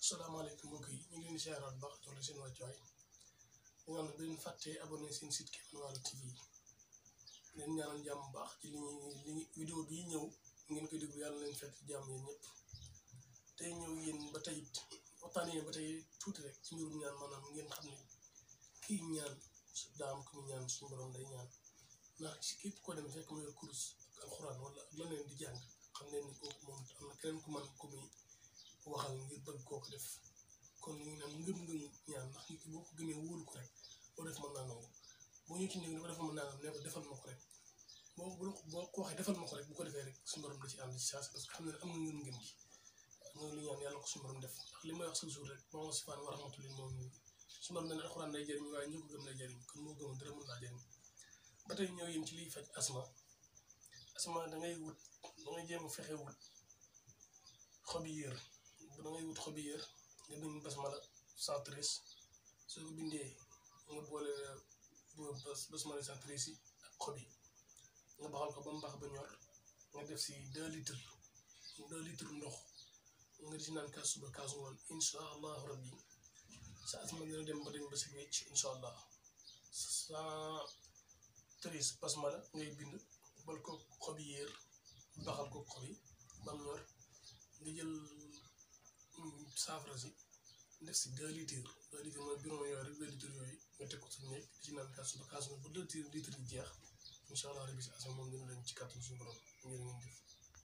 salaamaaleykum mbokk yi ñu ngi leen di siyaaraat baax jox la seen wàccuwaay ñu naan bu leen fàttee abonné seen site Kéemaan Walo TV leen ñaanal jàmm baax ci li vidéo bii ñëw ngeen koy déglu yàlla leen fekk jàmm yéen ñëpp tey ñëw yéen ba tey waxtaanee ba tey tuuti rek ci mbirum ñaan maanaam ngeen xam ne kii ñaan su daam ku mu ñaan suñu borom day ñaan ndax ci képp koo dem fekk mu yor kurus ak alxuraan wala leneen di jàng xam leen ni kooku moom am na keneen ku man ku muy waxal ngir bëgg kooku def kon ñu ngi naan ngëm-ngëm ñaan ndax nit ki boo ko gëmee wóolu ko rek loo def mën naa nangu boo ñu ci ñëw ne ko defal mën naa ne ko defal ma ko rek boo ko waxee defal ma ko rek bu ko defee rek suñu borom da ci ànd ci saa si parce que xam ne am na ngëm-ngëm gi mooy li ñaan yàlla ko suñu borom def ndax li may wax chaque jour rek moo si faan wa rahmatullahi moom suñu borom ne alxuraan day jëriñ waaye ñu ko gëm lay jëriñ kon moo gëmoon dara mën naa jëriñ ba tey ñëw yéen ci liy faj asma da ngay jéem a fexe wut xobi yër da ngay wut xobi yër nga bind basmala 113 soo ko bindee nga boole basmala 113 yi ak xob yi nga baxal ko ba mu baax ba ñor nga def si 2 litres ndox nga di si naan kaas suba kaas ngoon incha allahu rabbi sa asma dina dem ba dañ ba si wecc incha allah 113 basmala ngay bind bal ko xobi yër baxal ko xob yi ba mu ñor nga jël saafara si def si 2 litres mooy biron yooyu rek 2 litres yooyu nga teg ko sa néeg di ci naan kaas suba kaas ngoon ba 2 litres yi jeex incha allah rabbi si asma moom dina leen ci kàttan suñu borom ngeen def